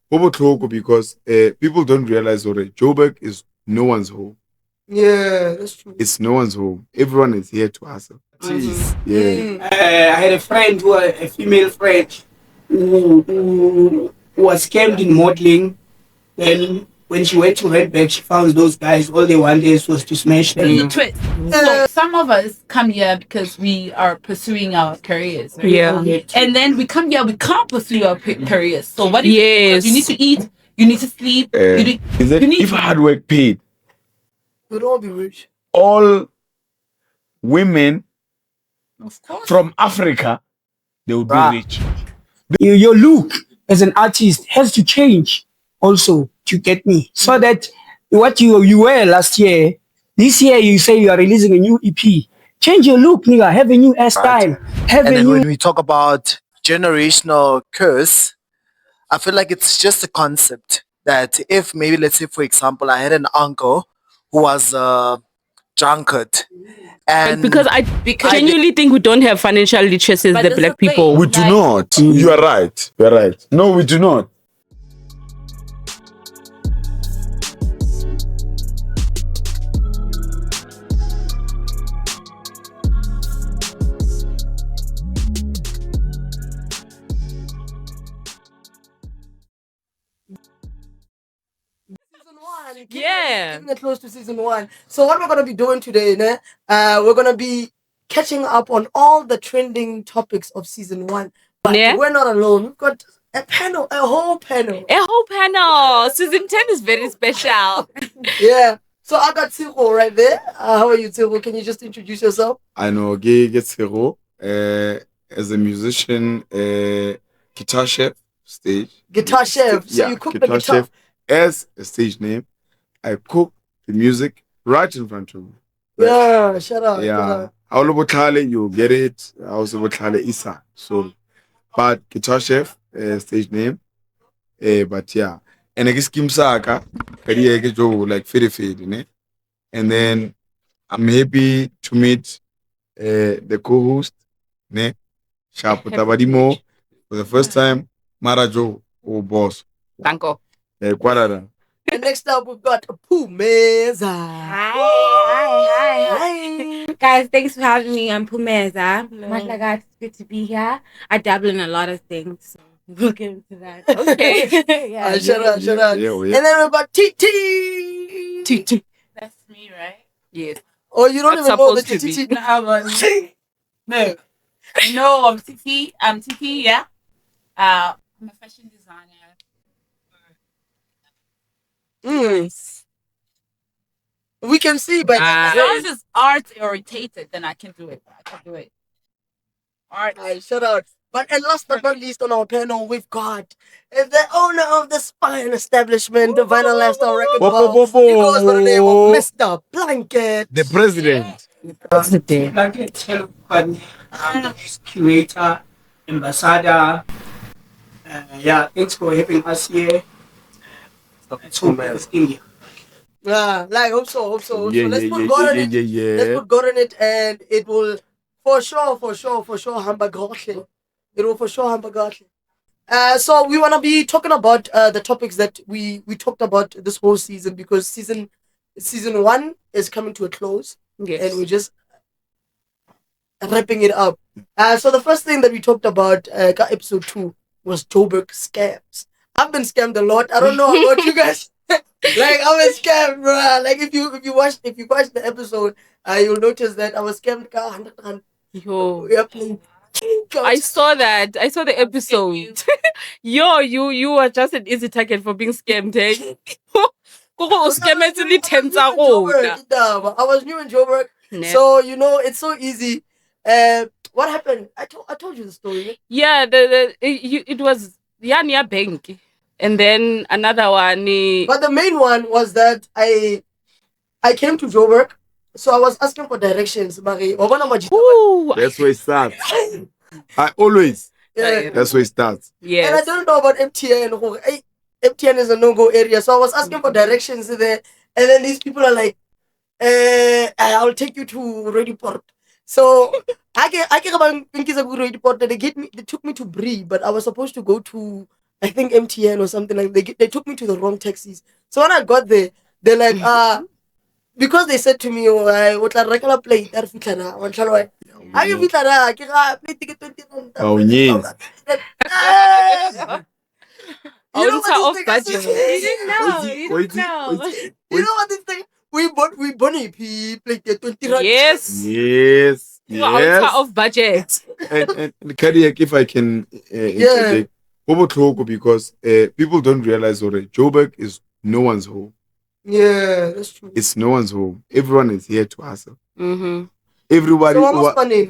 Because people don't realize already Joburg is no one's home. Yeah, that's true. It's no one's home. Everyone is here to hustle. Jeez. Yeah. I had a friend a female friend, who was scammed in modeling. Then when she went to Redback, she found those guys. All they wanted was to smash them. So some of us come here because we are pursuing our careers. Right? Yeah. And then we come here, we can't pursue our careers. So what do you Yes. You need to eat, you need to sleep. If hard work paid, We'd all be rich. all women Of course. from Africa, they would be rich. Your look as an artist has to change also, to get me, so that what you were last year, this year you say you are releasing a new EP. Change your look, nigga. Have a new hairstyle. And then when we talk about generational curse, I feel like it's just a concept that if maybe, let's say, for example, I had an uncle who was a drunkard. And because I genuinely think we don't have financial literacy as the black people. We do not. You are right. You are right. No, we do not. Getting it close to season 1. So what we're gonna be doing today, we're gonna be catching up on all the trending topics of season 1. But we're not alone. We've got a whole panel. Season 10 is very special. Yeah. So I got Tsiro right there. How are you, Tsiro? Can you just introduce yourself? I know Tsiro, as a musician, guitar chef, stage. Guitar chef. So you cook the guitar. Chef as a stage name. I cook the music right in front of me. Yeah, shut up. Yeah. You get it. I also Isa. So, but guitar chef, stage name. But yeah. And I guess Kim Saka, like fade, and then I'm happy to meet the co-host, Sharp Tabadimo, for the first time, Marajo, boss. Danko. And next up, we've got Pumeza. Hi. Guys, thanks for having me. I'm Pumeza. It's good to be here. I dabble in a lot of things, so we'll get into that. Okay. Yeah. Shut up. Yeah. And then we've got TT. TT. That's me, right? Yes. Oh, you don't That's even know the supposed to TT. No. No, I'm TT. I'm TT, yeah. I'm a fashion designer. We can see, but as long as it's art orientated, then I can do it. Art. Shut up. And last but not least on our panel, we've got the owner of the Spine Establishment, the Vinyl Lifestyle Record Bar. He goes by the name of Mr. Blanket. The president. Blanket, curator, ambassador. Thanks for having us here. Let's hope India. Hope so. So let's put God on it, and it will for sure hamburg. It will for sure hamburg. So we want to be talking about the topics that we talked about this whole season, because season 1 is coming to a close. Yes. And we're just wrapping it up. So the first thing that we talked about, episode 2, was JOBURG scams. I've been scammed a lot. I don't know about you guys. Like, I was scammed, bro. Like, if you watch the episode, you'll notice that I was scammed 100 rand. Yo. We are playing. I saw that. I saw the episode. Yo, you were just an easy target for being scammed, eh? I was new in JOBURG. So, it's so easy. What happened? I told you the story. Right? Yeah, it was near bank. And then another one. But the main one was that I came to JOBURG, so I was asking for directions. Ooh. That's where it starts. I always. Yeah. That's where it starts. Yes. And I don't know about MTN. Hey, MTN is a no-go area, so I was asking for directions there. And then these people are like, I'll take you to Rediport. So I get about Pinkies Rediport. They took me to Bree, but I was supposed to go to I think MTN or something like that. They took me to the wrong taxis. So when I got there, they're like, because they said to me, oh, o tla rekela plate a re fitlha na wa tlhaloga a ke fitlha na ke ga plate ke 20 rand. Oh, yes. You know what off this thing budget. is? You didn't know. You didn't know. You know what this thing? We bought a plate at 20 rand. Yes. Yes. You are Yes. off budget. And cardiac, if I can interject, because people don't realize already, Joburg is no one's home. Yeah, that's true. It's no one's home. Everyone is here to hustle. Mm-hmm. Everybody. So almost funny.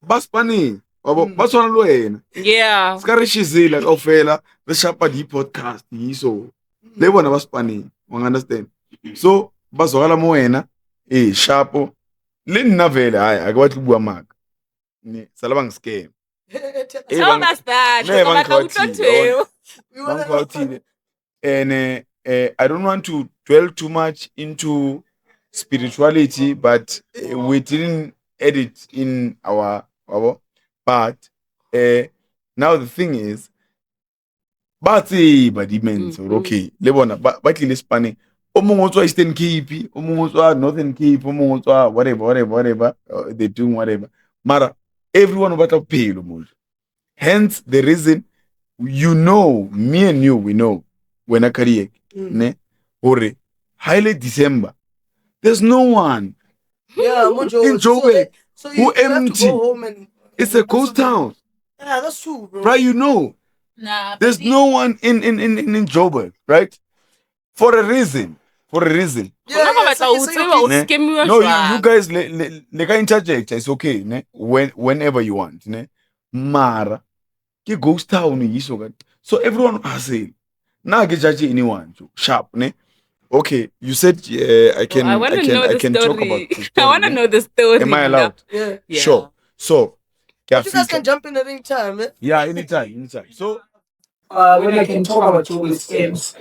Bas funny. Bas wana lo wena. Yeah. Ska re shizila kaofela re shapa di podcast so le bona bas funny. You understand? So bazwakala mo wena sharpo le nna vele hayi akabathi bua maka. Ne sala bang scam. Tell us that. And I don't want to dwell too much into spirituality, but we didn't edit in our but now the thing is badi means okay le bona ba tlile spanning o mongwe tswa Eastern Cape o mongwe tswa Northern Cape o mongwe tswa whatever they doing whatever mara everyone batla phelo mo. Hence the reason me and you we know when I carry ne hore highly December there's no one in Joburg so who empty. Go home and it's a ghost town. Yeah, that's true, bro. Right, Nah, there's no one in Joburg, right? For a reason. Yeah, No, you guys le ka interject, it's okay, ne? Whenever you want, ne? Mara ke ghost town yiso. So everyone hustle. Na ke judge anyone, sharp, ne? Okay, you said I can talk about the story. I want to know the story. Am I allowed? Yeah. Sure. So, you guys can jump in at any time, man. Yeah, anytime. So, when I can talk about your scams,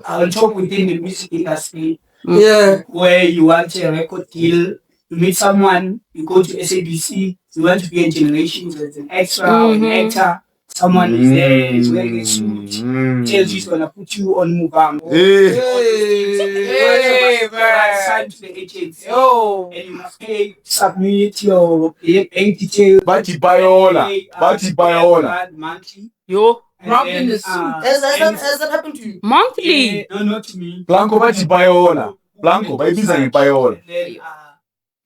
I'll talk within the music industry. Yeah. Where you want a record deal, you meet someone, you go to SABC, you want to be in Generations as an extra or an actor. Someone is there, is wearing a suit, tells you he's gonna put you on Mugambo. Sign to the agency. And you must pay, submit your bank details. Bati Bayola. Monthly. Yo. Has that happened to you? Monthly? No, not to me. Blanco Bati Bayola. Blanco, bayibiza Bayola.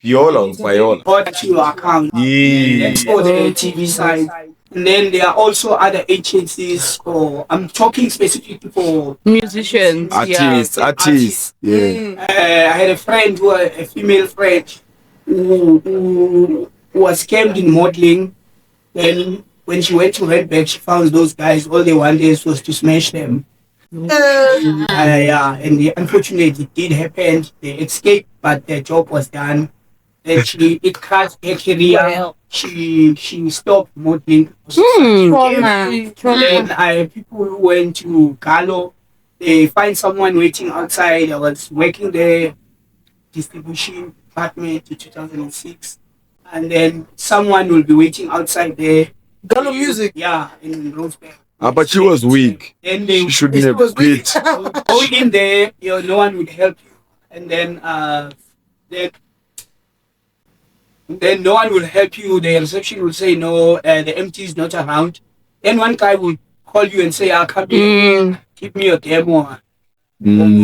Viola or Bayola. Bought your account. That's for the TV side. And then there are also other agencies for, I'm talking specifically for musicians, artists. Yeah. I had a friend a female friend who was scammed in modeling. Then when she went to Redback, she found those guys, all they wanted was to smash them. Yeah, and unfortunately it did happen. They escaped, but their job was done. Then it crashed her career. She stopped modeling. Trauma. Then people who went to Galo, they find someone waiting outside. I was working there, distribution department in 2006. And then someone will be waiting outside there. Galo Music? Yeah, in Rosebank. But she was weak. Then she shouldn't have quit. Go in there, no one would help you. And then no one will help you. The reception will say, no, the MT is not around. Then one guy will call you and say, come here, give me your demo.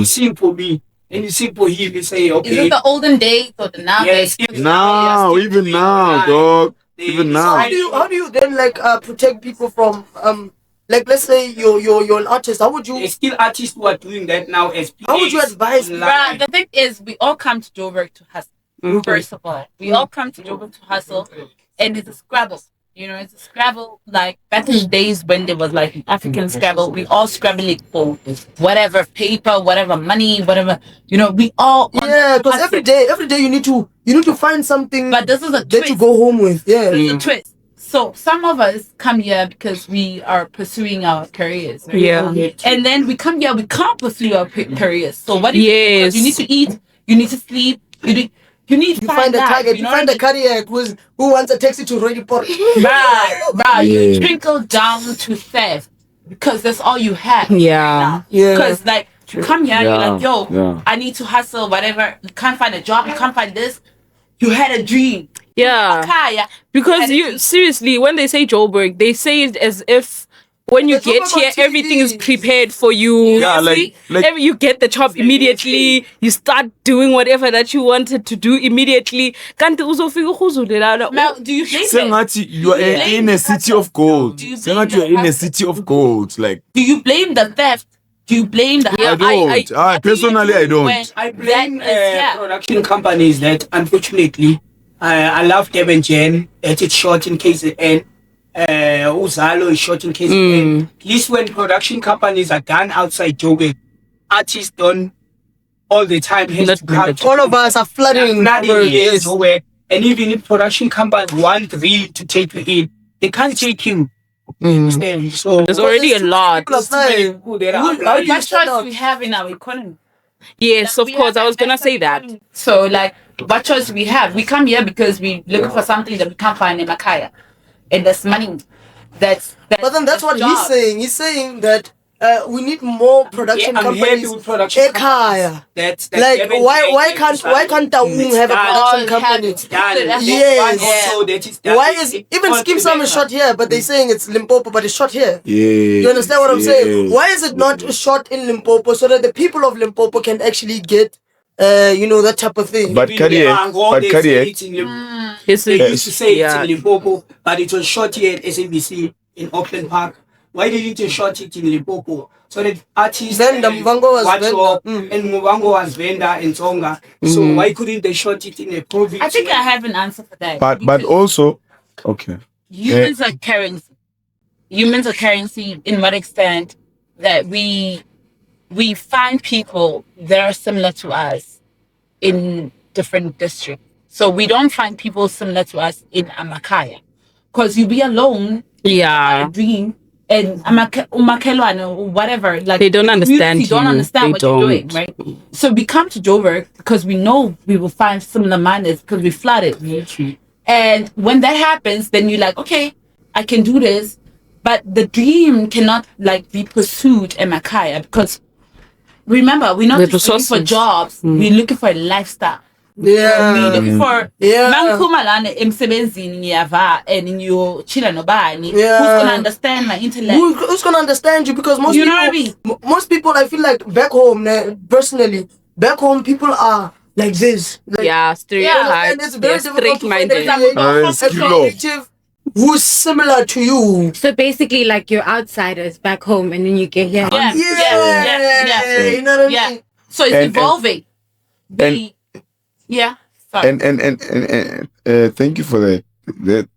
Sing for me. And you sing for him, you say, okay. Is it the olden days or the nowadays? Yes, even now, dog. Even now. How do you then protect people from let's say you're an artist? How would you? There's still artists who are doing that now as PAs. How would you advise? Bruh, the thing is, we all come to Joburg to hustle. First of all, we all come to Joburg to hustle, and it's a Scrabble. It's a Scrabble. Like back in the days when there was like African Scrabble, we all scrabbling for whatever paper, whatever money, whatever. We all because every day you need to find something. But this is a twist that you go home with. Yeah, it's a twist. So some of us come here because we are pursuing our careers. Right? Yeah. And then we come here, we can't pursue our careers. So what do you do? You need to eat, you need to sleep, you need to find a target, you find a career who wants a taxi to Repacking. Right. You trickle down to theft. because that's all you have. Yeah. Because like you come here, you're like, yo, I need to hustle, whatever. You can't find a job, you can't find this. You had a dream. Yeah. Because you seriously, when they say JOBURG, they say it as if when you get here, everything is prepared for you. Yeah, you get the job immediately. You start doing whatever that you wanted to do immediately. Now, do you blame Sengathi, you are in a city of gold. Sengathi, you are in a city of gold. Like, do you blame the theft? Do you blame the I don't. Personally, I don't. I blame production companies that, unfortunately, I love Kevin Jen. It's short in KZN. Uzalo is short in KZN. At least when production companies are done outside JOBURG, artists done all the time. All of us are flooding JOBURG. And even if production companies want really to take you in, they can't take you. Understand? So there's already a lot. What choice we have in our economy? Yes, of course. I was gonna say that. So, like, what choice we have? We come here because we looking for something that we can't find in Makaya, and there's money. But then that's what he's saying. He's saying that we need more production companies. Ekaya. That's like why can't Taung have a production company? Yes. Why is even Skim Sam is shot here, but they're saying it's Limpopo, but it's shot here. Yeah. You understand what I'm saying? Why is it not shot in Limpopo so that the people of Limpopo can actually get that type of thing? But Kadiek. They used to say it's in Limpopo, but it was shot here at SABC in Auckland Park. Why didn't you shot it in Limpopo? So that artists then the Mvango was vendor. And Mvango was vendor and Tsonga. So why couldn't they shot it in a province? I think I have an answer for that. But also, okay. Humans are currency. Humans are currency in what extent that we find people that are similar to us in different districts. So we don't find people similar to us in Amakaya. Because you be alone, a dream, and Umakelwane or whatever, like they don't understand you. Don't understand what you're doing, right? So we come to JOBURG because we know we will find similar mindeds because we flooded. And when that happens, then you're like, okay, I can do this. But the dream cannot like be pursued in Makaya because remember, we're not just looking for jobs, we're looking for a lifestyle. We're looking for Mankumalane emsebenzini ngiyava and you chilla nobani. Who's gonna understand my intellect? Who's gonna understand you? Because most you people, know what I mean? Most people, I feel like back home, personally, back home people are like this. Like, stereotyped. It's very difficult to find straight-minded. a creative who's similar to you. So basically, like you're outsiders back home, and then you get here. Yeah. You know what I mean? So it's evolving. Yeah. Sorry. And thank you for that.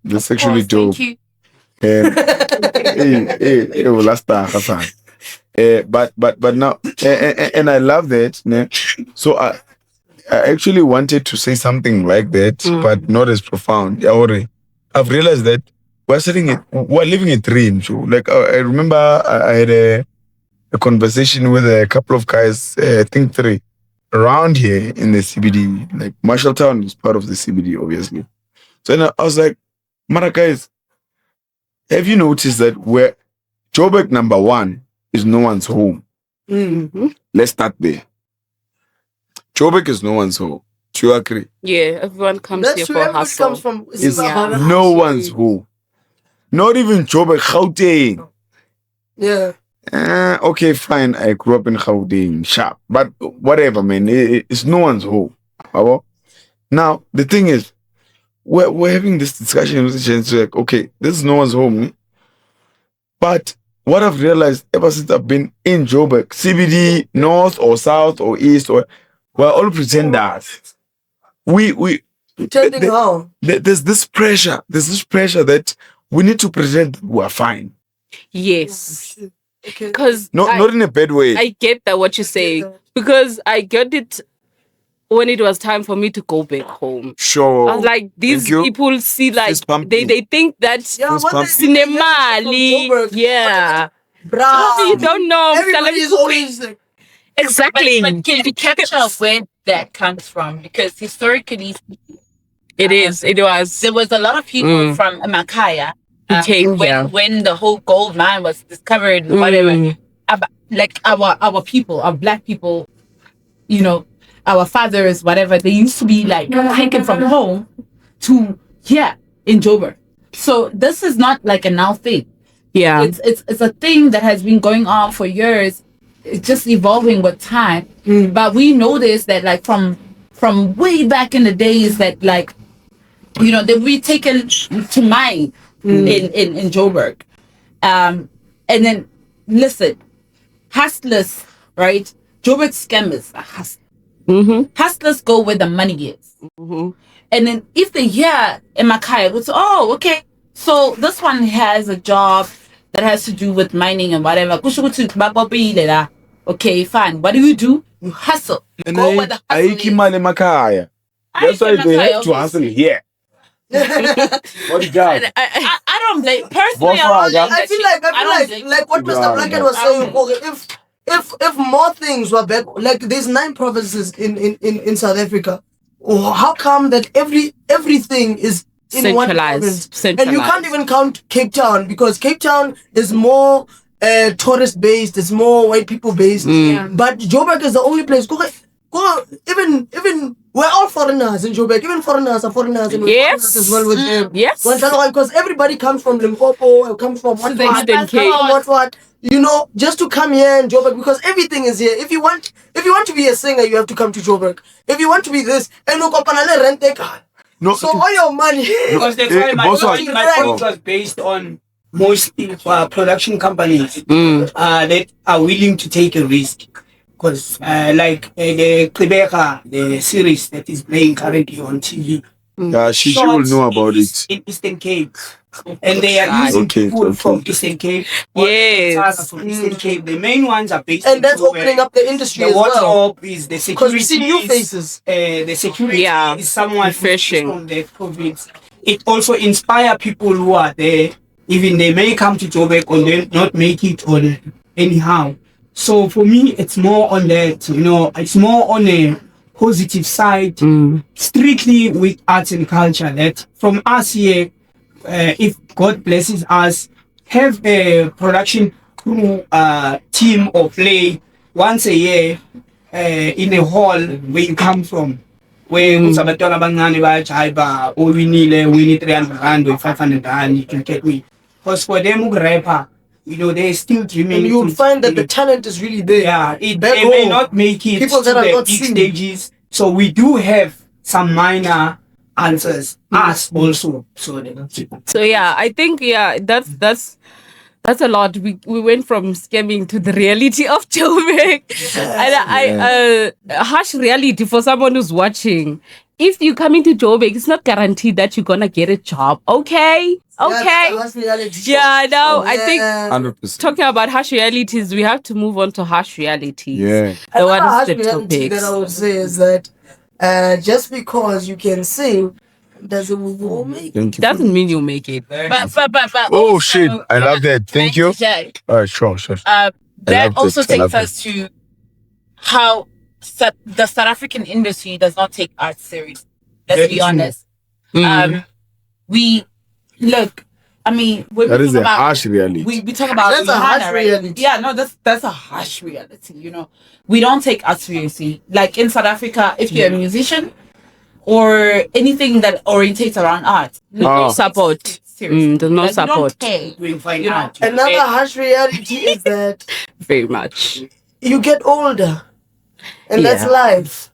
That's actually dope. Thank you. But now and I love that. Ne? So I actually wanted to say something like that, but not as profound. I've realized that we're living a dream. So like I remember I had a conversation with a couple of guys, I think 3, around here in the CBD. Like Marshalltown is part of the CBD, obviously. So then I was like, Mara guys, have you noticed that where JOBURG number 1 is no one's home? Let's start there. JOBURG is no one's home. Do you agree? Yeah, everyone comes here for a hustle. Comes from, it's no one's home. Not even JOBURG, Gauteng. Yeah. Okay, fine. I grew up in Gauteng, sharp. But whatever, man. It's no one's home. Now, the thing is, we're having this discussion with each other. Like, okay, this is no one's home. But what I've realized ever since I've been in JOBURG, CBD, north or south or east, we're all pretenders. Pretending how? There's this pressure. That we need to pretend we are fine. Yes. Okay. Because not in a bad way. I get that what you say. Because I get it when it was time for me to go back home. Sure. I was like, these people see like they think that cinemali. Yeah. Bruh. You don't know. Everybody's always like, exactly. But can you capture where that comes from? Because historically it was. There was a lot of people from Makaya came here. When the whole gold mine was discovered, whatever. Like our people, our black people, you know, our fathers, whatever, they used to be like taken from home to here in Joburg. So this is not like a now thing. Yeah. It's a thing that has been going on for years. It's just evolving with time. But we noticed that like from way back in the days that like, you know, that we taken to mine in Joburg. And then listen, hustlers, right? Joburg scammers are hustlers. Hustlers go where the money is. And then if they hear in Makai, it's okay. So this one has a job that has to do with mining and whatever. Okay, fine. What do? You hustle. And Go where the hustle is. Makaya. That's why they have to hustle here. What you got? I don't blame personally. I feel like what Mr. Blanket was saying. If more things were back, like there's 9 provinces in South Africa. How come that everything is in one province? And you can't even count Cape Town because Cape Town is more tourist based. It's more white people based. But Joburg is the only place. Go even we're all foreigners in Joburg. Even foreigners are foreigners and we're foreigners as well with them. Yes. Because everybody comes from Limpopo, comes from what. You know, just to come here in Joburg because everything is here. If you want to be a singer, you have to come to Joburg. If you want to be this, and rent a car. No, so all your money. Because that's why my point was based on mostly production companies that are willing to take a risk. Because like the Quebec, the series that is playing currently on TV. Yeah, she will know about it. In Eastern Cape. And they are using people from Eastern Cape. Yes. From Eastern Cape. The main ones are based and that's opening up the industry as well. The wardrobe is the security. Because we see new faces. The security is someone refreshing from the province. It also inspires people who are there. Even they may come to Joburg and then not make it on anyhow. So for me, it's more on that, you know, it's more on a positive side, strictly with arts and culture, that from us here, if God blesses us, have a production crew team or play once a year in a hall where you come from. Where we need 300 rand or 500 rand, you can get me. Because for them who rapper, you know, they're still dreaming. And you'll find that the talent is really there. Yeah, they may not make it people to that are the not big seen. stages. So we do have some minor answers. Us also. So yeah, I think that's a lot. We went from scamming to the reality of Joburg. And harsh reality for someone who's watching. If you come into Joburg, it's not guaranteed that you're gonna get a job. Okay. Yeah, no, I think 100%. Talking about harsh realities, we have to move on to harsh realities. Yeah. Another harsh reality that I would say is that just because you can sing doesn't mean you'll make it. Doesn't mean you'll make it. But Oh shit! I love that. Thank you. Sure. That also takes us to how the South African industry does not take art serious. Let's be honest. We look. I mean, that is a harsh reality. We talk about that's a harsh reality. Yeah, no, that's a harsh reality. You know, we don't take art seriously. Like in South Africa, if you're a musician or anything that orientates around art, no support. There's no support. Another harsh reality is that very much you get older, and that's life.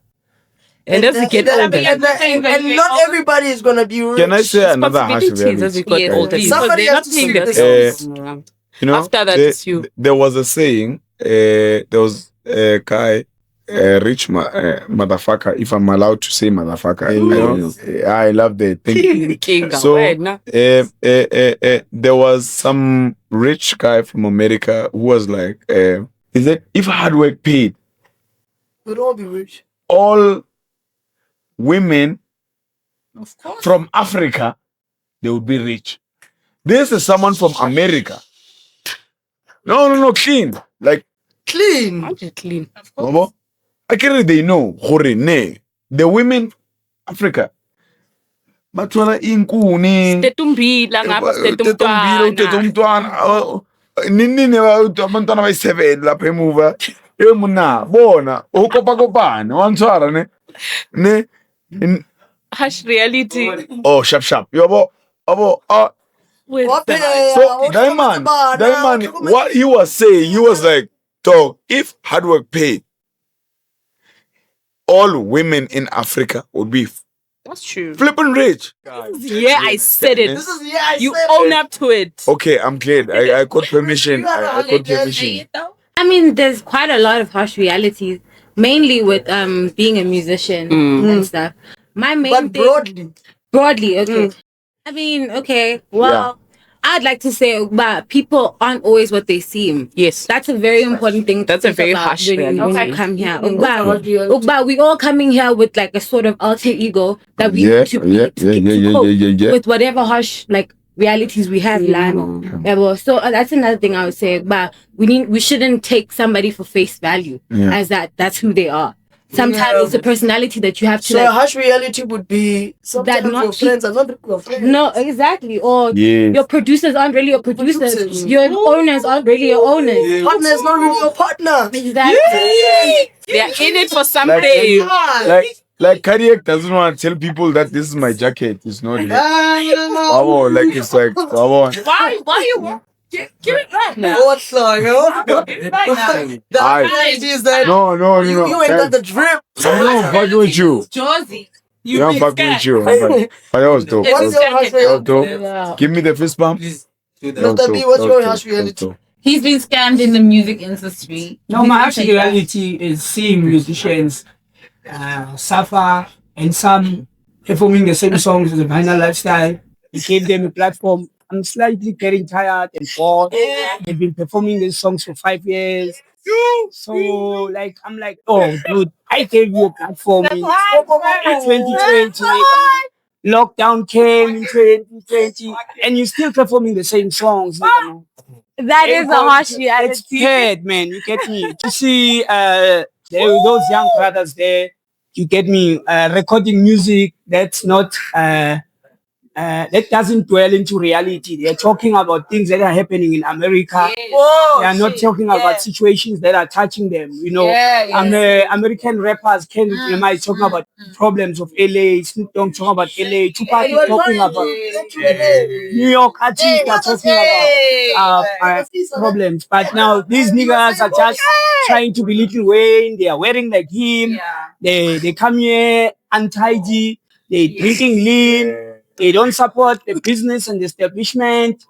And as you get older, and not everybody is gonna be rich. Can I say another harsh reality? As we get older, somebody has to take their you know, after that it's you. There was a saying. There was a guy, rich motherfucker. If I'm allowed to say motherfucker, you know, I love the thing. King. So there was some rich guy from America who was like, he said, if hard work paid, we'd all be rich. All women from Africa, they would be rich. This is someone from America. No, clean. Like clean. How do you clean? Actually, they know. The women, Africa. bathola inkuni Tetumbila ngapha tetumbila uthethe sitetumntwana. umntwana nini abantwana bayi-7 lapha emuva mna bona ukopakopane wantshwara ne Harsh reality. oh sharp yabo With so Diamond, what he was saying, he was like, dog, if hard work paid, all women in Africa would be that's true. flipping rich. Yeah, I said it. This is I You said own it. up to it. Okay, I'm glad. I got permission. I got permission. I mean, there's quite a lot of harsh realities, mainly with being a musician and stuff. My main But thing, broadly, okay. I mean, okay, well, I'd like to say, but people aren't always what they seem. Yes. That's a very important thing. That's a very harsh when reality. you come here. But we all coming here with like a sort of alter ego that we need to cope with whatever harsh like realities we have. So that's another thing I would say. But we shouldn't take somebody for face value as that's who they are. Sometimes it's a personality that you have to. So a harsh reality would be sometimes that not your friends are not your friends. No, exactly. Or your producers aren't really your producers. Your owners aren't really your owners. Partner is not really your partner. Exactly. They're in it for something. Like Kariak doesn't want to tell people that this is my jacket. It's not. Like it's like. Why you? Give it right now. What's like? The reality is that No. you ain't got the drip. I'm fucking with you. Josie. I'm fucking with you. But that was dope. What's your harsh reality? Give me the fist bump. Mr. B, what's your harsh reality? He's been scammed in the music industry. No, my actual reality is seeing musicians suffer and some performing the same songs as a vinyl lifestyle. We gave them a platform. I'm slightly getting tired and bored. They've been performing these songs for 5 years. So, like, I'm like, oh, dude, I gave you a platform in 2020. Lockdown came in 2020, and you're still performing the same songs. That is a harsh reality. It's scared, man. You get me? To see those young brothers there, you get me? Recording music that's not that doesn't dwell into reality. They're talking about things that are happening in America. Whoa, they are not talking about situations that are touching them. You know, American rappers might talking about problems of LA. Snoop Dogg talking about LA. Tupac is talking about New York artists are talking about problems. But now these niggas are just trying to belittle Wayne. They are wearing like him. They come here untidy. They drinking lean. They don't support the business and the establishment.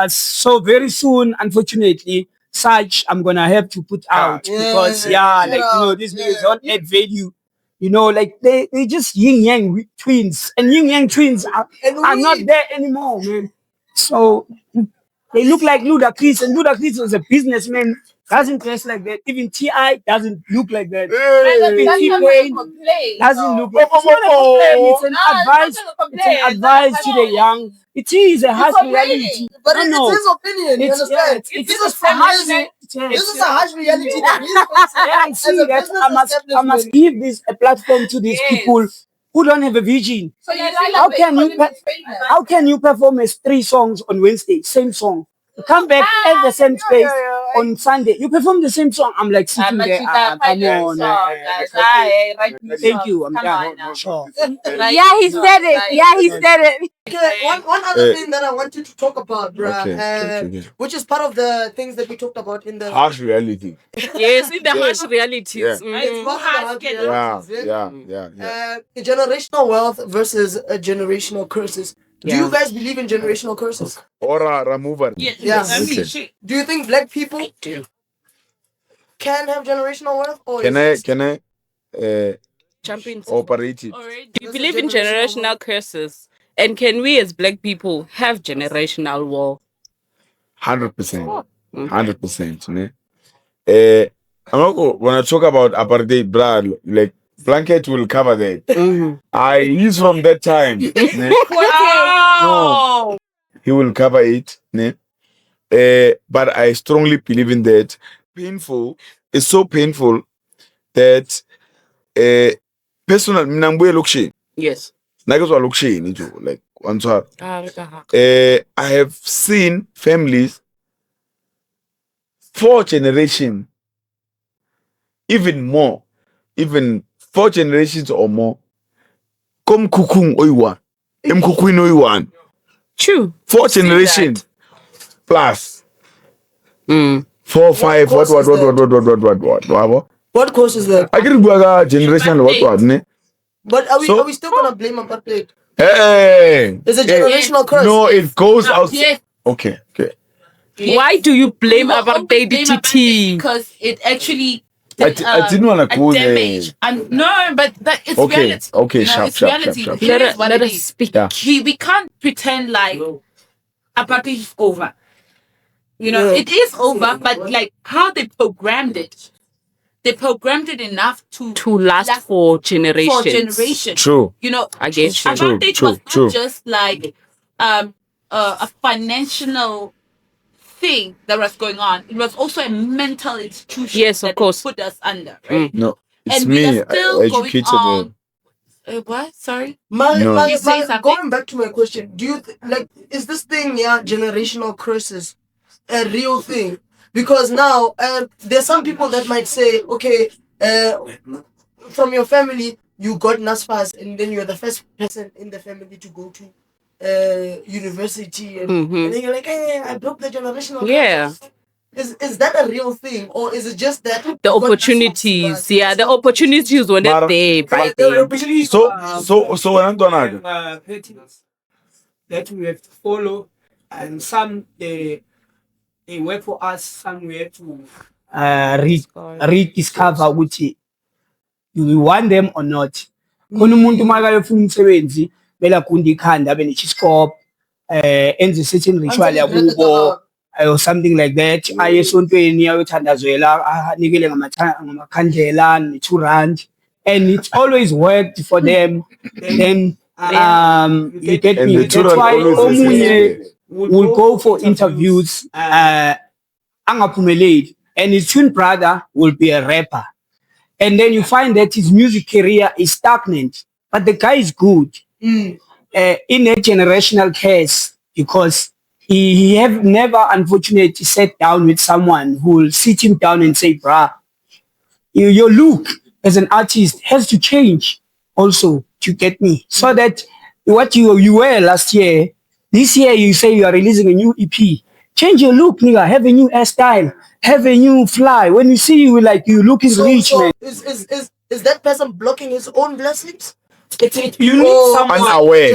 So very soon, unfortunately, such I'm gonna have to put out because these niggas don't add value. Like they just yin yang twins, and yin yang twins are not there anymore, man. So they look like Ludacris, and Ludacris is a businessman. Doesn't dress like that. Even T.I. doesn't look like that. Even T-Pain doesn't look like that. It's not a complaint. It's an advice. It's an advice to the young. It is a harsh reality. But it's his opinion. You understand? This is a harsh reality. I see that I must give this a platform to these people who don't have a vision. So How can you perform 3 songs on Wednesday, same song? You come back at the same space on Sunday. You perform the same song. I'm like sitting there. Come on. Thank you. I'm done. Sure. Yeah, he said it. Okay, one other thing that I wanted to talk about, bruh, which is part of the things that we talked about in the harsh reality. Yes, in the harsh realities. It's part of the harsh realities, Yeah. Generational wealth versus generational curses. Do you guys believe in generational curses? Or a remover. Yes. Do you think black people can have generational wealth? Or Can I jump in? operate it? Do you believe in generational curses? And can we as black people have generational wealth? 100%. 100%. I'm not when I talk about apartheid, bruh, like Blanket will cover that. He's from that time. No, he will cover it. But I strongly believe in that. Painful. It's so painful that personal mina ngibuye lokushini. Yes. Nakezwa lokushini nje like once. Ah, I have seen families 4 generations, even more, even 4 generations or more. Kom kukung oiwan. Mkukwini oiwan. True. 4 generations plus. 4, 5, what? What course is that? I can go generation what ne? But are we still gonna blame apartheid? Hey, It's a generational curse. no, it goes out. Yes. Okay. Why do you blame apartheid, TT? Because it actually I didn't want to go there. damage. And no, but that it's Okay, reality. okay, You know, sharp. it's reality. It is what Let it us is. speak. Yeah. We can't pretend like apartheid is over. You know, it is over, but like how they programmed it enough to last for generations. For generations. True. You know, I guess you. apartheid True. was not just like a financial thing that was going on. It was also a mental institution. Yes, of course. Put us under, right? No, it's And me. we are still I going educated on. What? Sorry. No. You say something? Going back to my question, do you is this thing generational curses a real thing? Because now there's some people that might say, okay, from your family you got NASFAS and then you're the first person in the family to go to university and then you're like, hey, I broke the generational curse. Is that a real thing, or is it just that The opportunities, the opportunities were not there by then. So when I'm done, that we have to follow, and some they work for us, some we have to rediscover ukuthi we want them or not. Khona umuntu makayofuna umsebenzi bela gunda ikhanda abe nechiscope enze certain ritual yakubo or something like that, aye esontweni ayothandazela anikele ngamakhandlela ne-2 rand, and it's always worked for them. Then you get and me. the That's why always omunye will go for interviews angaphumeleli, and his twin brother will be a rapper, and then you find that his music career is stagnant, but the guy is good. In a generational case, because he have never unfortunately sat down with someone who will sit him down and say, bruh, your look as an artist has to change also, to get me, so that what you were last year, this year you say you are releasing a new EP. Change your look, nigga. Have a new hairstyle. Have a new fly. When you see you, like you looking rich, man. Is that person blocking his own blessings? You need someone unaware,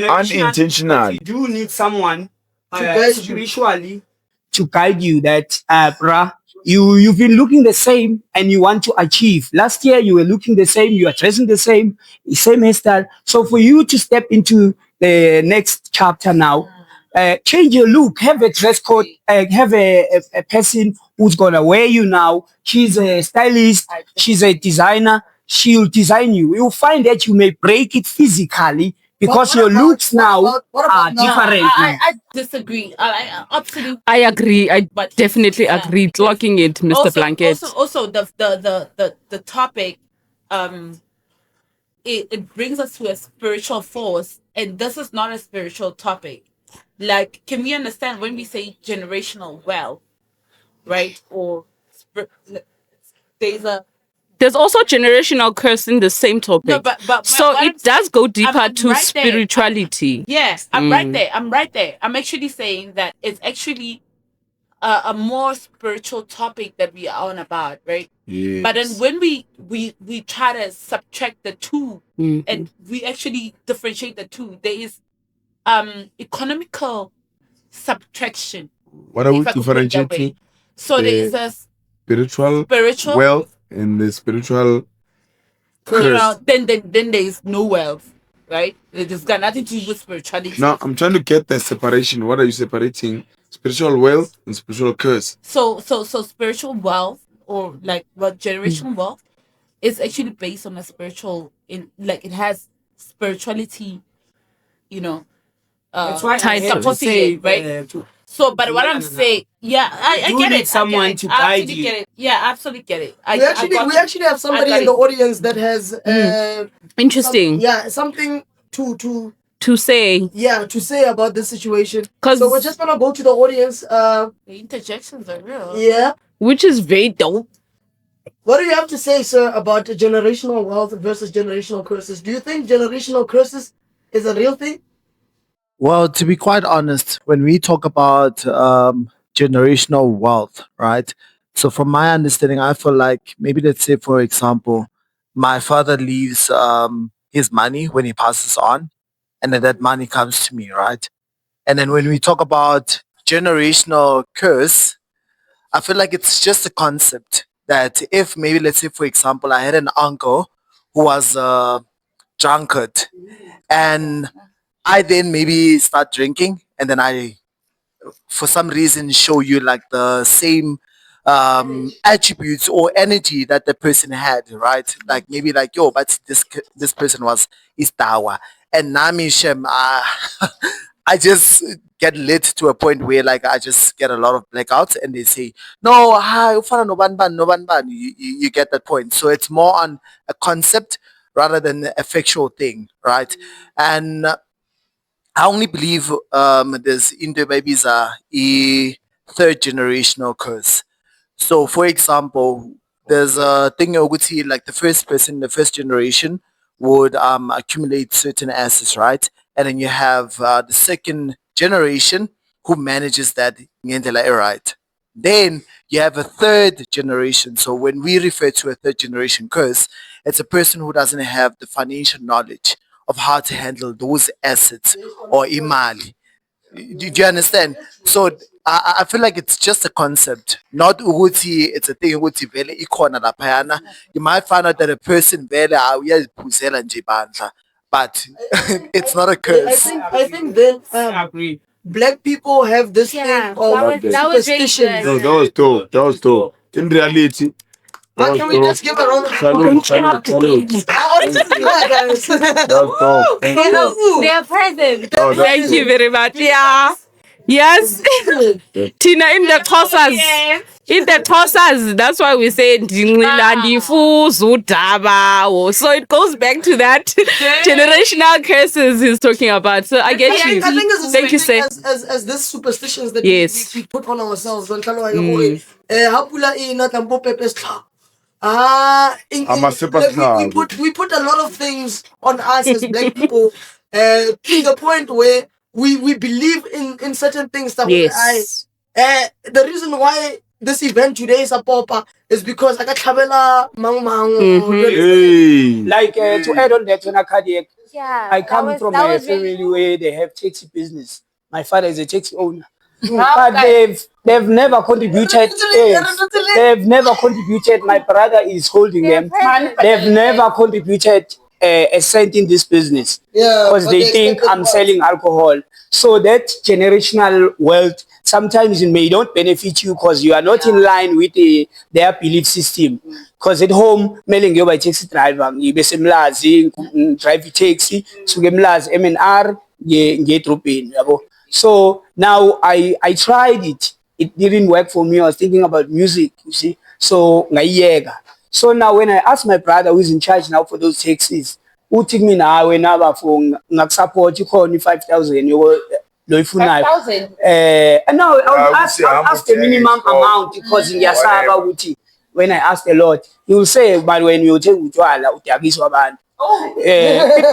unintentional. You do need someone spiritually to guide you. That bruh, you've been looking the same and you want to achieve. Last year you were looking the same, you are dressing the same hairstyle. So for you to step into the next chapter now, change your look, have a dress code, have a person who's gonna wear you now. She's a stylist, she's a designer, she'll design you. You'll find that you may break it physically because your looks now are different. I disagree. I absolutely. I agree. I definitely agree. Clocking it, Mr. Blanket. Also, the topic, it brings us to a spiritual force, and this is not a spiritual topic. Like, can we understand when we say generational wealth, right? Or there's also generational curse in the same topic. No, but so it does go deeper to right spirituality. Yes, I'm right there. I'm actually saying that it's actually a more spiritual topic that we are on about, right? Yes. But then when we try to subtract the two and we actually differentiate the two, there is economical subtraction. What are we differentiating? So there is a spiritual wealth and the spiritual curse. You know, then there is no wealth, right? It's got nothing to do with spirituality. Now I'm trying to get the separation. What are you separating? Spiritual wealth and spiritual curse. So spiritual wealth, or like generational wealth, is actually based on a spiritual it has spirituality, you know. That's why tied I have to say, right? So, but what I'm saying, yeah, I You get need it. someone I get it. to I guide absolutely you. get it. Yeah, absolutely get it. We actually have somebody in the audience that has Interesting something to to say. to say about this situation. 'Cause- So we're just gonna go to the audience. The interjections are real. Yeah. Which is very dope. What do you have to say, sir, about generational wealth versus generational curses? Do you think generational curses is a real thing? Well, to be quite honest, when we talk about generational wealth, right? So, from my understanding, I feel like maybe let's say, for example, my father leaves his money when he passes on, and then that money comes to me, right? And then when we talk about generational curse, I feel like it's just a concept that if maybe let's say, for example, I had an uncle who was a drunkard, and I then maybe start drinking, and then I, for some reason, show you like the same attributes or energy that the person had, right? Like maybe like, yo, but this person was istawa, and Nami Shem, I just get lit to a point where like I just get a lot of blackouts, and they say, no, hi, ufana no ban ban, no ban ban. You get that point. So it's more on a concept rather than a factual thing, right? And I only believe there's into babies are a third generational curse. So, for example, there's a thing Oguti, like the first person, the first generation would accumulate certain assets, right? And then you have the second generation who manages that ngendlela right. Then you have a third generation. So when we refer to a third generation curse, it's a person who doesn't have the financial knowledge of how to handle those assets or imali. Do you understand? So I feel like it's just a concept, not ukuthi it's a thing ukuthi vele ikhona laphayana. You might find out that a person vele uyaziphuzela nje bandla, but it's not a curse. I think then Agree. black people have this Yeah, thing of that was really superstitions. good. No, that was dope. That was dope. In reality, But can we just give a round of salute, salute, salute. That was dope. They are present. Oh, that's Thank you very much. Yeah. Yes. Tina in the tossers. In the tossers. That's why we say Ndingilandifu Zudaba. So it goes back to that generational curses he's talking about. So I get you. I think it's the Thank you, same sir. thing as these superstitions that Yes. we put on ourselves. Hapula ina tambo pepes tla. We put a lot of things on us as black people to the point where we believe in certain things that Yes. the reason why this event today is a pop is because I got Chabela Mang. Hey. Like to add on that, when I cardiac, Yeah, I come from a family where they have taxi business. My father is a taxi owner. But they've never contributed. Yes, they've never contributed. My brother is holding them. They've never contributed a cent in this business. Yeah, Because but they they think expect I'm it selling alcohol. So that generational wealth sometimes it may not benefit you because you are not in line with their belief system. Because at home, mailing you by taxi driver, you be semlazi, drive taxi, so get mlazi MNR, get in. So now I tried it. It didn't work for me. I was thinking about music, you see. So so now when I asked my brother who is in charge now for those taxis, who take me now when I for support you call me 5,000 you no 5,000? No, I'll ask the minimum amount because in Yasaba Wuti. When I ask the Lord, he will say, but when you take Utwala, it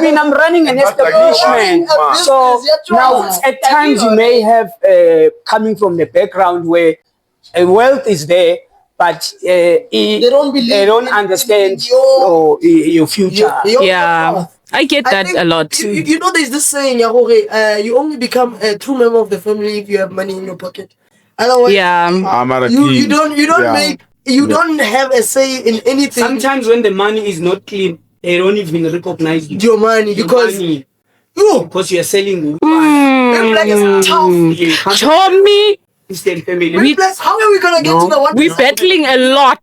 means I'm running an establishment. So now at times you may have coming from the background where wealth is there, but they don't understand your future. Yeah. I get that think a lot. You know, there's this saying, you only become a true member of the family if you have money in your pocket. Otherwise, Yeah. you don't have a say in anything. Sometimes when the money is not clean, they don't even recognize your money because you are selling. Black is tough. Show me. How are we gonna get to the one? We're battling a lot.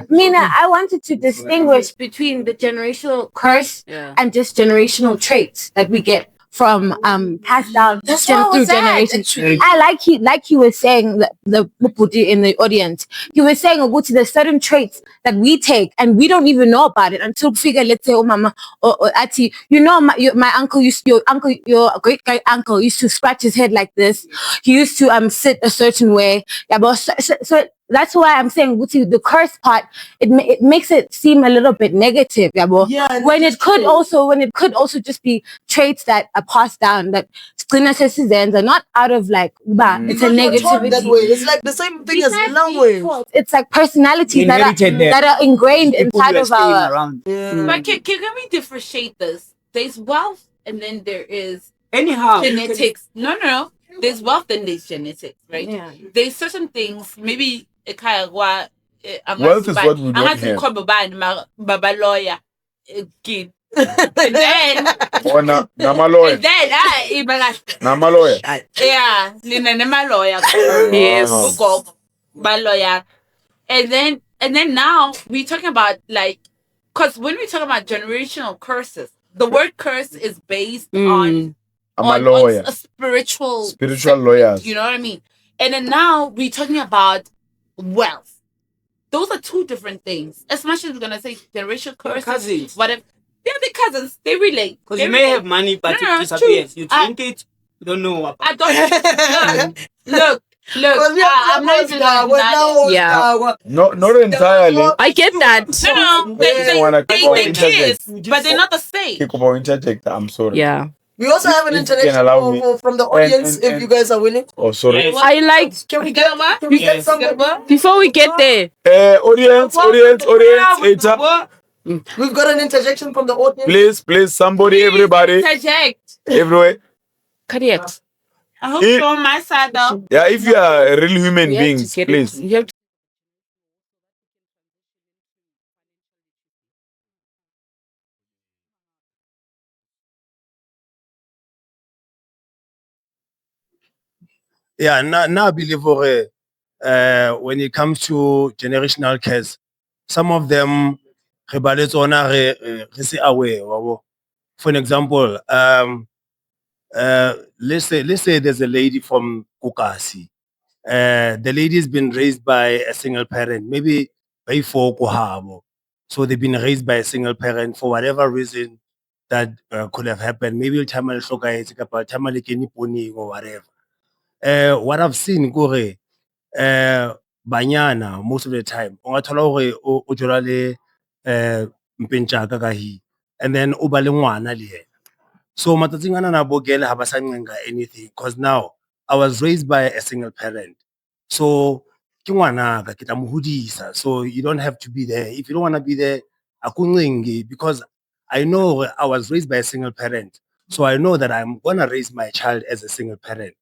Mina, I wanted to distinguish between the generational curse and just generational traits that we get from passed down That's what I through was at, generations. actually. I like he was saying the Muputi in the audience. He was saying there's certain traits that we take and we don't even know about it until figure, let's say, oh mama or Ati, my uncle your great uncle used to scratch his head like this. He used to sit a certain way. Yeah, but so that's why I'm saying the curse part, it makes it seem a little bit negative, yeah, when it could also just be traits that are passed down, that citizens are not out of like it's a negativity that way. It's like the same thing as language. It's like personalities that are ingrained inside of our around. But can we differentiate this? There's wealth and then there is Anyhow, genetics. No. There's wealth and there's genetics, right? Yeah. There's certain things, maybe Wealth is what we don't have. Baba lawyer, kid. And then Nama lawyer. and then Nama lawyer. yeah, Nama lawyer. Yes, ba lawyer. And then now we're talking about like, because when we talk about generational curses, the word curse is based on I'm a lawyer. on a spiritual lawyers. You know what I mean? And then now we're talking about wealth. Those are two different things. As much as we're gonna say generational curses, cousins. whatever. They're the cousins. They relate. Because you may have money, but it disappears. You drink it, you don't know what. I don't. Look. I'm not even Not entirely. I get that. No. They kiss, but they're not the same. Interject. I'm sorry. Yeah. We also have an interaction from the audience if you guys are willing. Oh, sorry. I like. Can we get somebody? Before we get there, Audience. Eta. We've got an interjection from the audience. Please, somebody, everybody, Interject. everywhere. correct. I hope you're on my side though. Yeah, if you are real human beings, please. You have to Yeah, now I believe when it comes to generational curse, some of them re say away. For an example, let's say there's a lady from Kukasi. The lady's been raised by a single parent, maybe by four kohabo. So they've been raised by a single parent for whatever reason that could have happened. Maybe or whatever. What I've seen kore banyana most of the time ungathola hore o jola le mpentjaka ka hi and then o ba le ngwana le yena. So matsatsing ana na bogele ha ba sa ncenga anything because now I was raised by a single parent. So ke ngwana ka ke tla mo hodisa. So you don't have to be there. If you don't want to be there akuncengi because I know I was raised by a single parent. So I know that I'm going to raise my child as a single parent.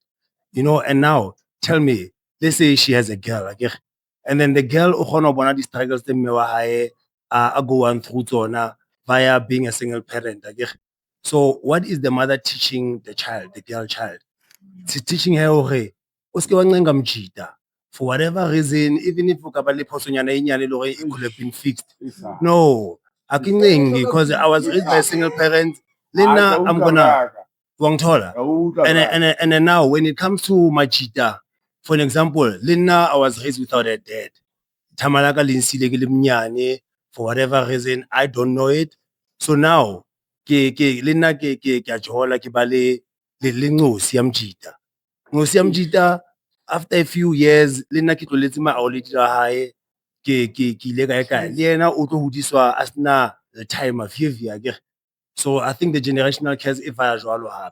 You know, and now tell me, let's say she has a girl, okay? And then the girl one of these struggles are going through zona via being a single parent, okay? So what is the mother teaching the child, the girl child? She's teaching her for whatever reason, even if it could have been fixed. No, I can because I was raised by a single parent. Lena, I'm gonna and then now when it comes to Machita, for an example, Lena, I was raised without a dad. Tamalaka linsile ke le mnyane for whatever reason, I don't know it. So now Lena ke a jola ke ba le ngosi ya Mjita. Ngosi ya Mjita after a few years, Lena ke tloletse ma auledi la hae ke ile kae le yena o tlo hodiswa as na the time of year. So I think the generational curse if I jwalo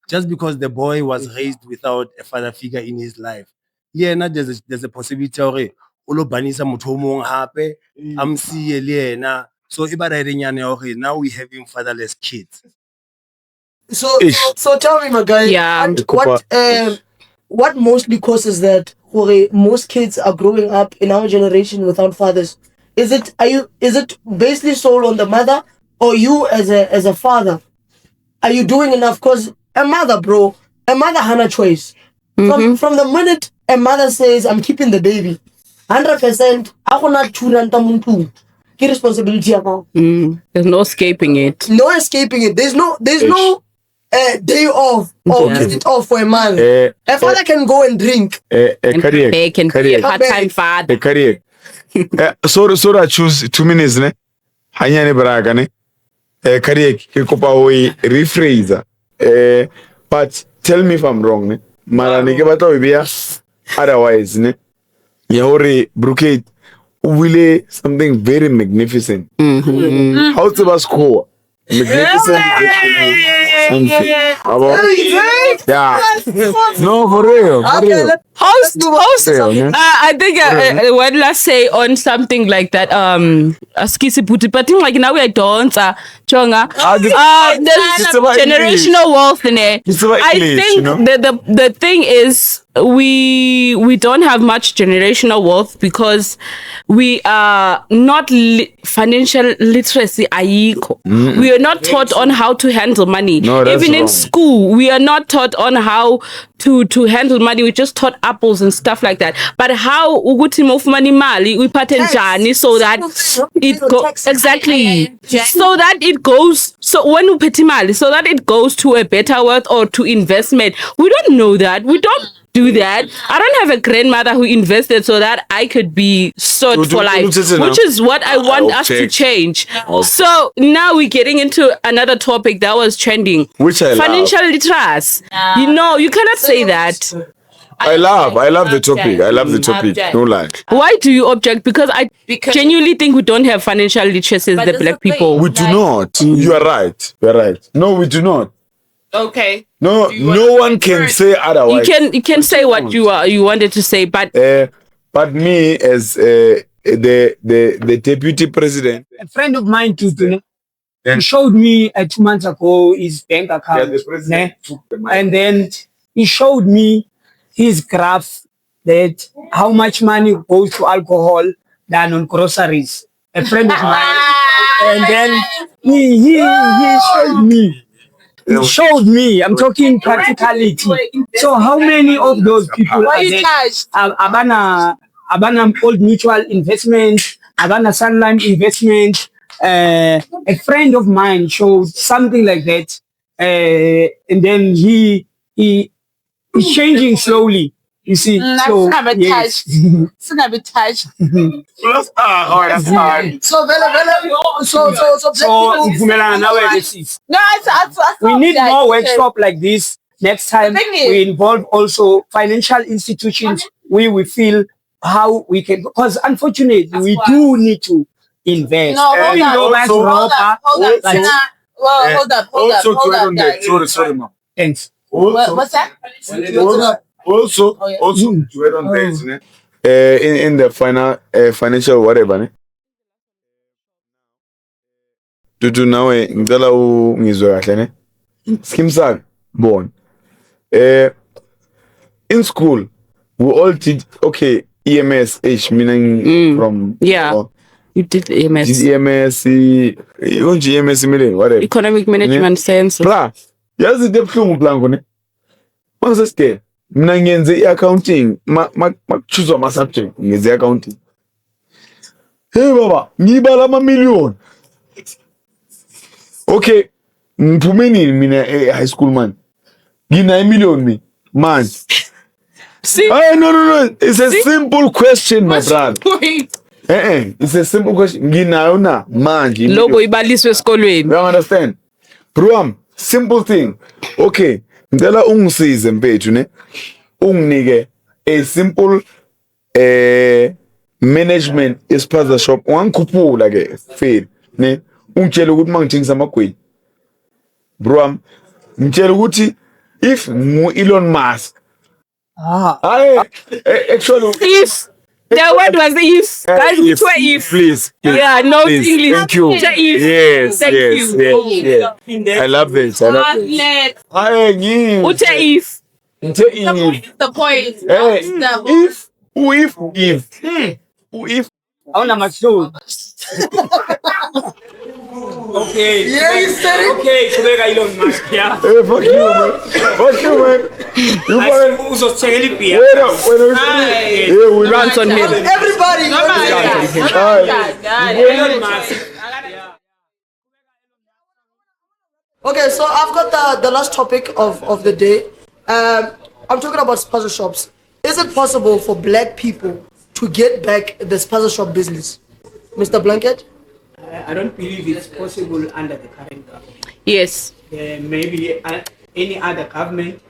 just because the boy was raised without a father figure in his life. Yeah, now there's a possibility of ulo banisa motho o mong hape amsiye le yena. So now we having fatherless kids. So tell me, my guy, Yeah. what mostly causes that? Most kids are growing up in our generation without fathers. Is it basically sold on the mother or you as a father? Are you doing enough? Because a mother had a choice. From the minute a mother says, I'm keeping the baby, 100%, ako na churanta muntu. Responsibility about. There's no escaping it. No escaping it. There's no a day off or visit off for a month. A father can go and drink. They can be a part-time father. Correct. So I choose 2 minutes, ne? Hanyane braga, ne? Correct. Kikopa we rephrase. But tell me if I'm wrong, ne? Mara nige bata wibia. Otherwise, ne? Yahore brocade. Wile something very magnificent. How's the score? Magnificent. Yeah. No, for real. For real. Host. I think one last say on something like that. Skisi puti, but like now we don't. Chonga. There's generational wealth in it. I think the thing is we don't have much generational wealth because we are not financial literacy. We are not taught on how to handle money. No, that's even in wrong. school, we are not taught on how to handle money. We just taught apples and stuff like that. But how uguti move money mali we pattern jani so that it goes exactly so that it goes. So when we pay mali so that it goes to a better wealth or to investment. We don't know that. We don't do that. I don't have a grandmother who invested so that I could be stored for life, which is what I want us to change. So now we're getting into another topic that was trending, Which I love. financial literacy. You know, you cannot say that. I love the topic. I love the topic. No lie. Why do you object? Because I genuinely think we don't have financial literacy as the black people. We do not. You are right. You are right. No, we do not. Okay. No, no one can say otherwise. You can say what you wanted to say, but me as the deputy president, A friend of mine too, he showed me 2 months ago his bank account. the president took the money. And then he showed me his graph that how much money goes to alcohol than on groceries. A friend of mine. And then he showed me. He showed me. I'm talking practicality. So how many of those people are there? Abana Old Mutual Investment, Abana Sunline Investment. A friend of mine showed something like that. And then he's changing slowly. You see, so yes. It's gonna be touched. That's hard. So Vumelana now where this is. No, We need more workshop like this. Next time we involve also financial institutions. We feel how we can, because unfortunately we do need to invest. No, hold on. Hold up, guys. Sorry, ma'am. Thanks. What's that? Also, to add on that, in the financial whatever, ne? Tutu nawe ngicela ungizwe kahle ne? Skimsaka born. In school we all did EMS mina from you did EMS. Did EMS EMS whatever. Economic Management Science. Bra, yazi debuhlungu blanco ne? Mangise mina ngenze i-accounting choose my subject ngenze accounting. Hey baba, ngibala ama-million. Okay, mphume mina high school man. Ngina million me man. See? No. It's a simple question, my brother. It's a simple question. Nginayo na manje. Logo ibaliswe esikolweni. You understand? Bro, simple thing. Okay, ngicela ungisize mfethu ne. Unginike a simple management Spaza shop. Wangikhuphula ke fail ne. Ungitshela ukuthi mangithengisa amagwenya. Bro, ngitshela ukuthi if Elon Musk actually if the word was if guys if please yeah no please. English Thank you. If. Thank you. I love this. Ute if The point. If Auna macho. Okay. Yeah, you said it. Okay, kubeka Elon Musk, yeah. fuck you, man. Fuck you, man. You man. Uzothengela ibhiya. We runs on him. Everybody. Elon Musk. Okay, so I've got the last topic of the day. I'm talking about spaza shops. Is it possible for black people to get back the spaza shop business? Mr. Blanket? I don't believe it's possible under the current government. Yes. Maybe any other government,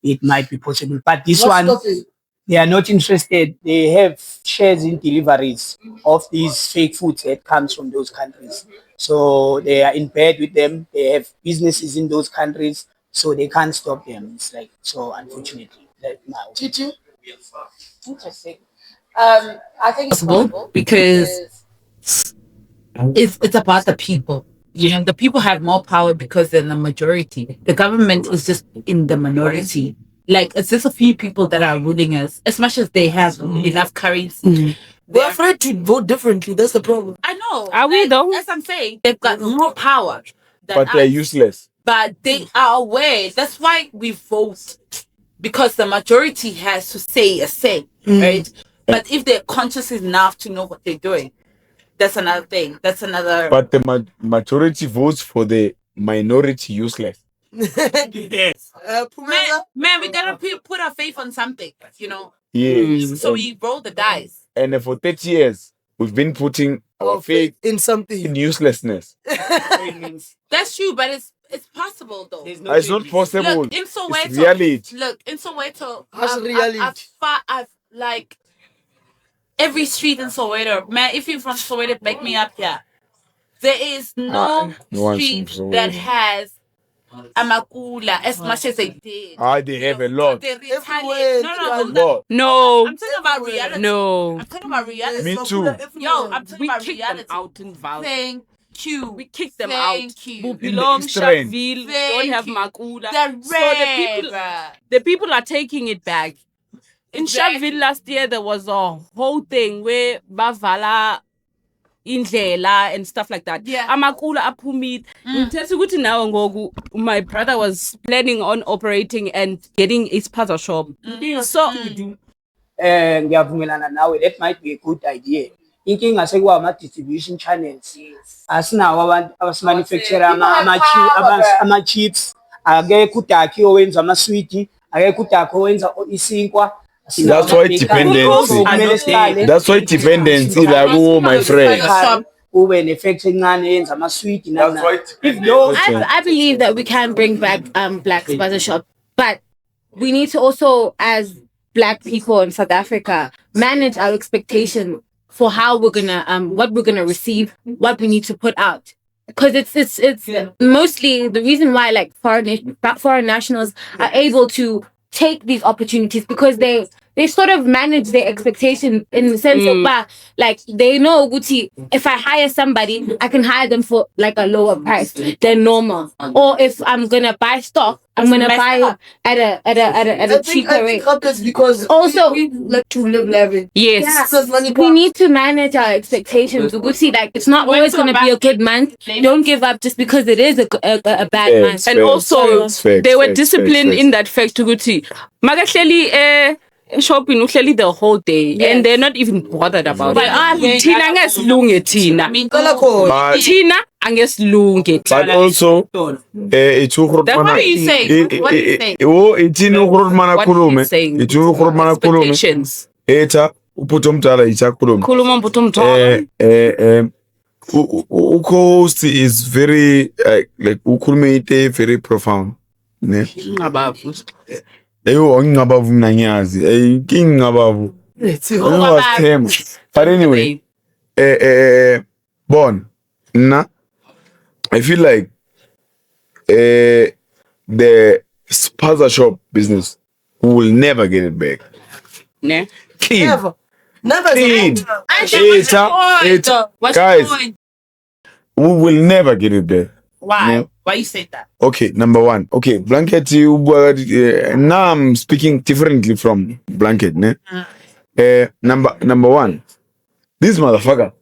it might be possible. But this What's one, stopping? they are not interested. They have shares in deliveries of these fake foods that comes from those countries. So they are in bed with them. They have businesses in those countries, so they can't stop them. It's like, so unfortunately, that now. Titi? Interesting. I think it's possible because it's about the people. You know, the people have more power because they're the majority. The government is just in the minority. Like, it's just a few people that are ruling us. As much as they have enough currency, We're afraid to vote differently. That's the problem. I know. Are we though? As I'm saying, they've got more power. But they're useless. But they are aware. That's why we vote. Because the majority has to say a say, right? But if they're conscious enough to know what they're doing, that's another thing. That's another. But the majority votes for the minority useless. Yes. Man, we gotta put our faith on something, you know. Yes. So we roll the dice. And for 30 years, we've been putting our faith in something. in uselessness. That's true, but it's possible though. It's not possible. Look, in Soweto, It's reality. Look, in Soweto, That's reality. I've like every street in Soweto. Man, if you're from Soweto, back me up here. There is no street that has amakula as much as they did. They have a lot. They Everywhere. No. I'm talking about reality. No. I'm talking about reality. Me too. Yo, I'm talking We about kicked them reality. out in Val. Thank you. We kicked them Thank out. you. Belong, East Rand. Sharpeville, don't Thank have you. Makula. The The people are taking it back. In Exactly. Sharpeville last year, there was a whole thing where Bavala indlela and stuff like that. Yeah. Amakula aphumile. Ngithetha ukuthi nawe ngoku my brother was planning on operating and getting his spaza shop. So Ngiyavumelana nawe, that might be a good idea. Inkinga sekuwa ama-distribution channels. Asinawo abantu abasimanufacture ama-chips. Akekho udakhi owenza amaswiti, akekho udakhi owenza isinkwa. That's why dependency. That's why dependency, like, oh, my friend. Ube ne-factory encane eyenza amaswiti nani nani. If those I believe that we can bring back black spaza shop, but we need to also, as black people in South Africa, manage our expectation for how we're gonna what we're gonna receive, what we need to put out. Because it's mostly the reason why like foreign nationals are able to take these opportunities because they sort of manage their expectation in the sense of like they know Gucci, if I hire somebody, I can hire them for like a lower price than normal. Or if I'm gonna buy stock, I'm gonna buy it at a cheaper rate. I think because Also, we like to live lavish. yes. Because money we need to manage our expectations. Gucci, like it's not always gonna be a good month. Don't give up just because it is a bad month. And also, they were disciplined facts. in that fact ukuthi makahleli shopping uhleli the whole day and they're not even bothered about But it. Thina ngesilunge thina. But Thina angesilunge. But also, it's What are you saying? What are you saying? it's in What he's saying. Expectations. Eta uphuthi omdala ichakhuluma. Khuluma mbuthi umthwalo. Ucost is very like ukhulume into very profound. Ne? Eyo ngingabavu mina ngiyazi. King ngabavu. But anyway, Bon, I feel like the spaza shop business will never get it back. Ne? Clean. Never. Clean. What's Guys, the point? we will never get it back. Why? No. Why you say that? Okay, number one. Okay, Blanket, now I'm speaking differently from Blanket. Ne? Number one. This motherfucker.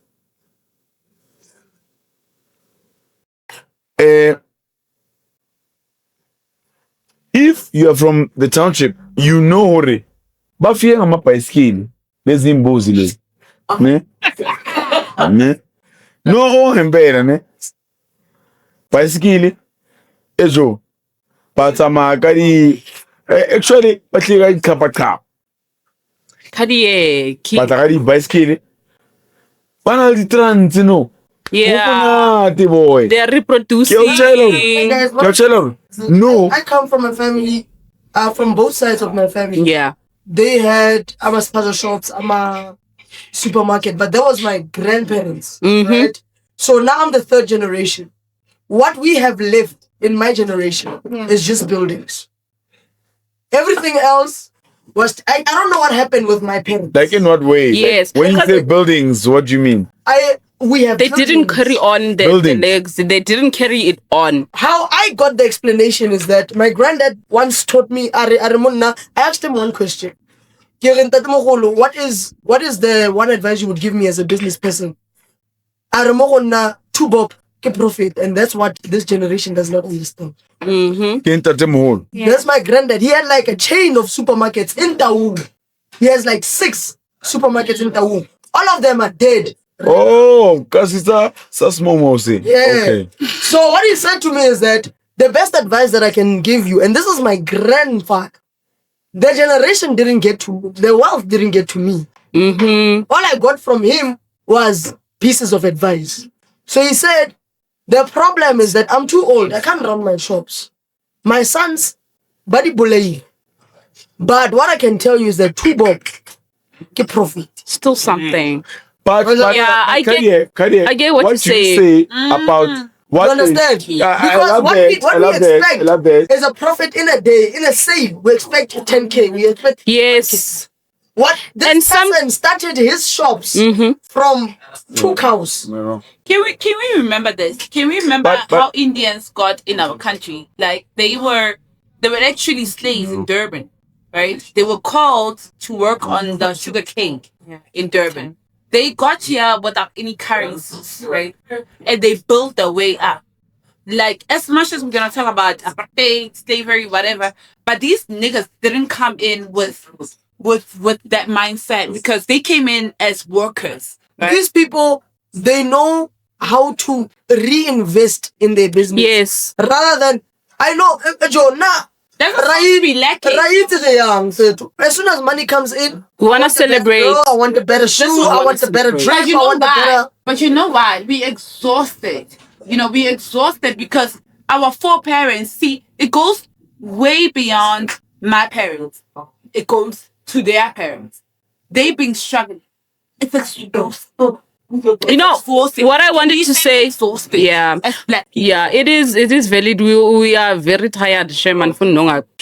If you are from the township, you know Hore. Bafia ngama bicycle. Nezimbuzi le. Ne? Ne? No hembera ne. Bicycle. Ejo. But actually, but you got kapaka. Kadi But I got bicycle. Banal trans, you know. yeah. Boy. They are reproducing. No. I come from a family, from both sides of my family. Yeah. They had Spaza shops, supermarket, but that was my grandparents, right? So now I'm the third generation. What we have left in my generation is just buildings. Everything else was I don't know what happened with my parents. Like in what way? Yes. When you say buildings, what do you mean? They didn't carry on the legs. They didn't carry it on. How I got the explanation is that my granddad once taught me. I asked him one question. What is the one advice you would give me as a business person? Tubop profit, and that's what this generation does not understand. That's my granddad. He had like a chain of supermarkets in Taung. He has like 6 supermarkets in Taung. All of them are dead. Oh, because it's a small mouse. Yeah. Okay. So what he said to me is that the best advice that I can give you, and this is my grandfather, the generation didn't get to, the wealth didn't get to me. All I got from him was pieces of advice. So he said, the problem is that I'm too old. I can't run my shops. My sons, body bully. But what I can tell you is that two bob get profit. Still something. But yeah, I get what you say about what you understand? Because what we expect is a profit in a day, in a sale. We expect 10K. We expect 10K. What this person started his shops from 2 cows. Can we remember this? Can we remember how Indians got in our country? Like they were actually slaves in Durban, right? They were called to work on the sugar cane in Durban. They got here without any currencies, right? And they built their way up. Like, as much as we're gonna talk about apartheid, slavery, whatever, but these niggas didn't come in with that mindset because they came in as workers. Right? These people, they know how to reinvest in their business. Yes. Rather than, I know, Jonah. As soon as money comes in, we want to celebrate. I want a better shoe. I want a better dress. But you know why? We exhausted. We exhausted because our foreparents, see, it goes way beyond my parents. It goes to their parents. They've been struggling. It's exhausting. What I wanted to say, it is valid. We are very tired, Sherman. But what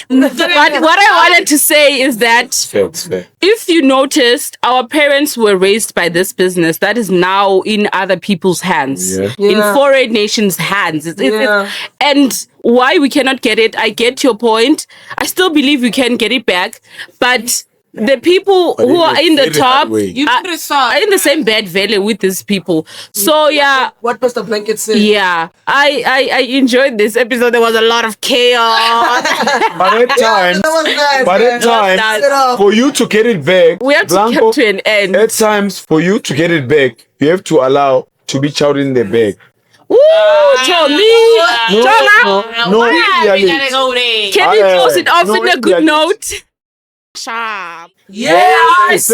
I wanted to say is that if you noticed, our parents were raised by this business that is now in other people's hands, in foreign nations' hands. And why we cannot get it, I get your point. I still believe we can get it back, but the people who are in the top are in the same bad valley with these people. So yeah, what Pastor Blanket said. Yeah, I enjoyed this episode. There was a lot of chaos. But at times, for you to get it back, we have to get to an end. At times, for you to get it back, you have to allow to be shouted in the back. Ooh, Tommy! No, can you close it off in a good note? Sharp. Yes!